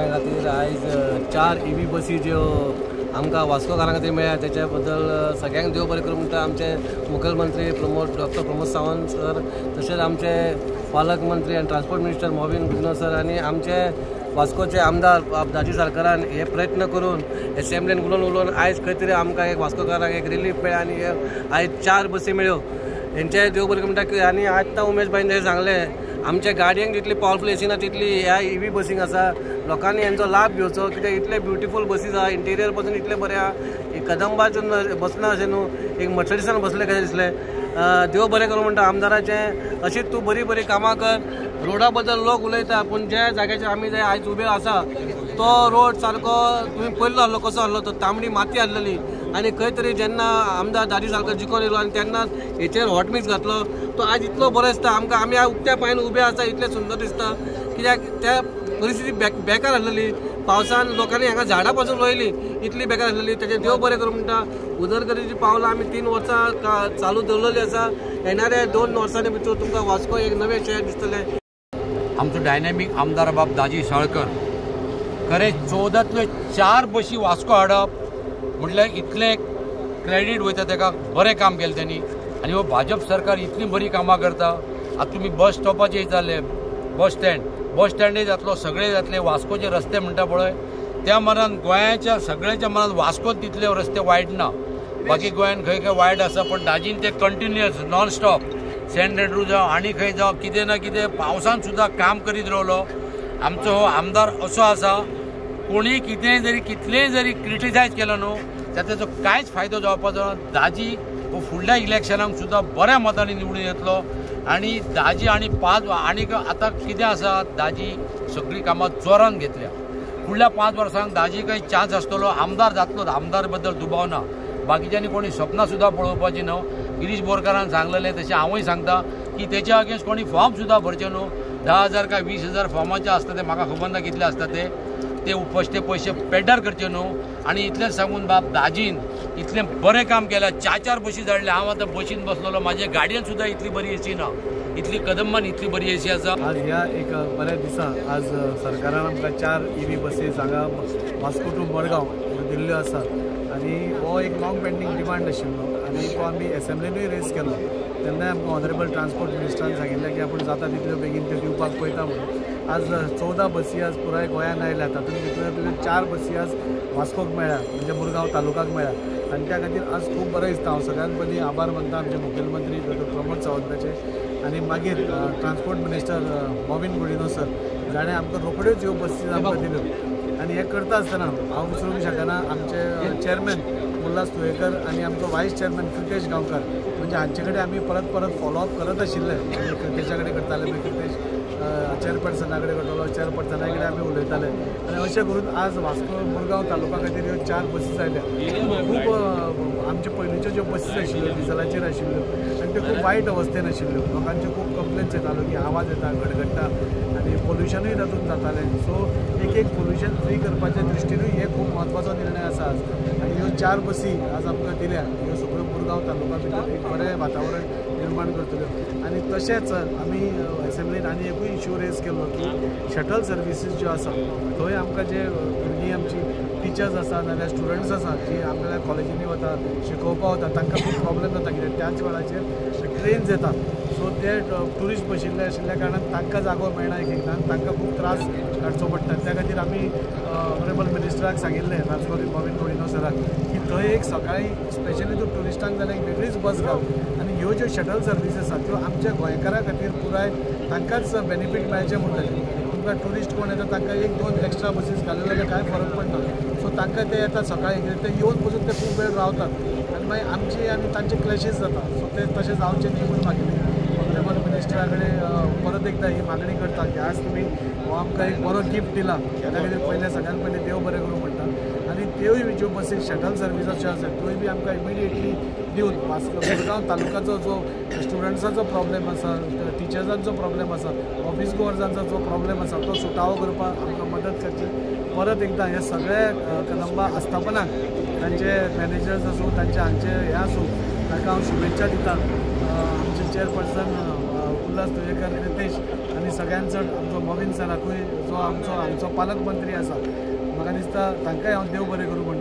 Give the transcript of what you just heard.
खातीर आयज 4 EV बसी ज्यो आमकां वास्कोकारां खातीर मेळ्ळ्या त्याच्या बद्दल सगळ्यांक देव बरें करूं म्हणटा आमचे मुखेलमंत्री डॉक्टर प्रमोद सावंत सर, तशेंच आमचे पालक मंत्री आनी ट्रान्सपोर्ट मिनिस्टर मोविन गुदिन्हो सर आनी आमचे वास्कोचे आमदार दाजी सरकारान हे प्रयत्न करून एसेंब्लीन उलोवन आयज खंय तरी आमकां एक वास्कोकारांक एक रिलीफ मेळ्ळा आनी आयज 4 बसी मेळ्ळ्यो. हेंचे देव बरें म्हणटा की आनी आतां उमेश भाईन हे सांगलें आमच्या गाडयांक जितली पॉवरफुल एसी ना तितली ह्या EV बसींक आसा. लोकांनी हेंचो लाभ घेवचो, कित्याक इतले ब्युटिफूल बसीस आहा, इंटिरियर पासून इतले बरें आहा. कदंबाच्यान बसना अशें न्हू, एक मर्सडिसान बसले कशें दिसलें. देव बरें करूं म्हणटा आमदाराचें. अशीच तूं बरी बरी कामां कर. रोडा बद्दल लोक उलयता, पूण ज्या जाग्याचेर आमी जंय आयज उबे आसा तो रोड सारको तुमी पयलो आहलो कसो आहलो, तो तांबडी माती आहलेली आनी खंय तरी जेन्ना आमदार दाजी सारको जिखून येयलो आनी तेन्ना हेचेर हॉट मिक्स घातलो तो आज इतलो बरो दिसता आमकां. आमी उक्त्या पांयान उबे आसा, इतलें सुंदर दिसता. कित्याक त्या परिस्थिती बेकार आहलेली, पावसान लोकांनी हांगा झाडां पासून रोयली, इतली बेकार आहलेली. तेजें देव बरें करूं म्हणटा. उदरगतीची पावलां आमी 3 वर्सां चालू दवरलेली आसा. येणाऱ्या 2 वर्सांनी भितर तुमकां वास्को एक नवें शहर दिसतलें. आमचो डायनॅमीक आमदार बाब दाजी साळकर खरें 14तल्यो 4 बशी वास्को हाडप म्हटल्यार इतलें क्रेडीट वयता ताका. बरें काम केलें त्यांनी. आनी हो भाजप सरकार इतली बरी कामां करता. आतां तुमी बस स्टॉपाचेर जाले, बस स्टँडय जातलो, सगळे जातले. वास्कोचे रस्ते म्हणटा पळय त्या मनान गोंयाच्या सगळ्याच्या मनान वास्कोच तितले रस्ते वायट ना. बाकी गोंयान खंय खंय वायट आसा, पण दाजीन ते continuous non stop saint Andrew जावं आनी खंय जावं कितें ना कितें पावसान सुद्दां काम करीत रावलो. आमचो हो आमदार असो आसा, कोणी कितेंय जरी कितलेंय जरी क्रिटिसायज केलो न्हू ताचो कांयच फायदो जावपाचो ना. दाजी हो फुडल्या इलेक्शनाक सुद्दां बऱ्या मतांनी निवडून येतलो. आनी दाजी आनी 5 आनीक आतां कितें आसा, दाजी सगळीं कामां जोरान घेतल्या. फुडल्या 5 वर्सांक दाजीकय चान्स आसतलो, आमदार जातलो. आमदार बद्दल दुबाव ना. बाकीच्यांनी कोणी सपनां सुद्दां पळोवपाची न्हू. गिरीश बोरकारान सांगलेलें तशें हांवूय सांगता की तेच्या अगेन्स्ट कोणी फॉर्म सुद्दां भरचे न्हू. 10,000 काय 20,000 फॉर्माचे आसता ते, म्हाका खबर ना कितले आसता ते पयशे पेड्डार करचे न्हू. आनी इतलेंच सांगून बाब दाजीन इतलें बरें काम केलां. 4 बशी धाडले. हांव आतां बशीन बसलोलो, म्हाज्या गाडयेन सुद्दां इतली बरी एसी ना, इतली कदंबान इतली बरी एसी आसा. आज ह्या एक बऱ्या दिसा आज सरकारान आमकां 4 EV बसीस हांगा वास्को टू मडगांव दिल्ल्यो आसा. आनी हो एक लॉंग पेंडींग डिमांड आशिल्लो आनी तो आमी एसेंब्लीनूय रेज केलो. तेन्नाय आमकां ऑनरेबल ट्रान्सपोर्ट मिनिस्टरान सांगिल्लें की आपूण जाता तितल्यो बेगीन त्यो दिवपाक पळयता म्हणून. आज 14 बसी आज पुराय गोंयान आयल्या. तातूंत भितर 4 बसी आज वास्कोक मेळ्ळ्या, म्हणजे मुरगांव तालुकाक मेळ्ळ्या. आनी त्या खातीर आज खूब बरें दिसता. हांव सगळ्यान पयलीं आभार मानता आमचे मुखेलमंत्री डॉक्टर प्रमोद सावंताचे आनी मागीर ट्रान्सपोर्ट मिनिस्टर मोविन गुदिन्हो सर, जाणें आमकां रोखड्योच ह्यो बसी आमकां दिल्यो. आनी हें करता आसतना हांव विसरूंक शकना आमचे चेअरमॅन उल्हास तुयेकर आनी आमचो वायस चेअरमॅन कृतेश गांवकार, म्हणजे हांचे कडेन आमी परत फॉलोअप करत आशिल्ले. कृतेशा कडेन करताले, मागीर कृतेश चेअरपर्सना कडेन करतालो, चेअरपर्सना कडेन आमी उलयताले. आनी अशें करून आज वास्को मुरगांव तालुका खातीर ह्यो 4 बसीस आयल्या. खूब आमचे पयलींच्यो ज्यो बसीस आशिल्ल्यो डिझलाचेर आशिल्ल्यो आनी त्यो खूब वायट अवस्थेन आशिल्ल्यो. लोकांच्यो खूब कंप्लेन्स येताल्यो की आवाज येता, गडगडटा आनी पोल्युशनूय तातूंत जातालें. सो एक पोल्युशन फ्री करपाच्या दृश्टीनूय हे खूब म्हत्वाचो निर्णय आसा आज. आनी ह्यो 4 बसी आज आमकां दिल्या. ह्यो सगळ्यो मुरगांव तालुका भितर एक बरें वातावरण निर्माण करतल्यो. आनी तशेंच आमी एसेंब्लीन आनी एकूय इश्यू रेज केलो की शटल सर्विसीस ज्यो आसा थंय आमकां जे भुरगीं आमची टिचर्स आसा नाजाल्यार स्टुडंट्स आसा जी आपल्या कॉलेजींनी वता, शिकोवपाक वता, तांकां खूब प्रॉब्लेम जाता. कित्याक त्याच वेळाचेर ट्रेन्स येता. सो ते ट्युरिस्ट बशिल्ले आशिल्ल्या कारणान तांकां जागो मेळना एकदां, तांकां खूब त्रास काडचो पडटा. त्या खातीर आमी ऑनरेबल मिनिस्टराक सांगिल्लें, ट्रान्सपोर्ट मोविन गुदिन्हो सराक, की थंय एक सकाळीं स्पेशली तूं ट्युरिस्टांक जाल्यार एक वेगळीच बस घाल. आनी ह्यो ज्यो शटल सर्विसीस आसा त्यो आमच्या गोंयकारां खातीर पुराय तांकांच बेनिफीट मेळचें म्हणटलें. तुमकां ट्युरिस्ट कोण येता तांकां 1-2 एक्स्ट्रा बसीस घाल्यो जाल्यार कांय फरक पडना. सो तांकां ते येता सकाळीं, ते येवन पसून ते खूब वेळ रावतात आनी मागीर आमची आनी तांचे क्लॅशीस जाता. सो ते तशें जावचें न्ही म्हणून मागिल्लें. ऑनरेबल मिनिस्टरा कडेन परत एकदां ही मागणी करता की आज तुमी हो आमकां एक बरो गिफ्ट दिला. त्या खातीर पयलें सगळ्यान पयलीं देव बरें करूं म्हणटा. आनी त्योय ज्यो बसीस शटल सर्विसीस ज्यो आसात त्योय बी आमकां इमिडिएटली दिवन वास्को मुरगांव तालुकाचो जो स्टुडंट्साचो प्रॉब्लेम आसा, टिचर्सांचो प्रॉब्लेम आसा, ऑफिस गोवर्सांचो जो प्रॉब्लेम आसा तो सुटावो करपाक आमकां मदत करची. परत एकदां हे सगळे कदंबा आस्थापनाक तांचे मॅनेजर्स आसूं, तांचे हांगचे हे आसूं, ताका हांव शुभेच्छा दिता. आमचे चेअरपर्सन उल्हास तुयेकर, कृतेश आनी आनी सगळ्यान चड आमचो मोविन सराकूय जो आमचो पालक मंत्री आसा म्हाका दिसता तांकांय हांव देव बरें करूं म्हणटा.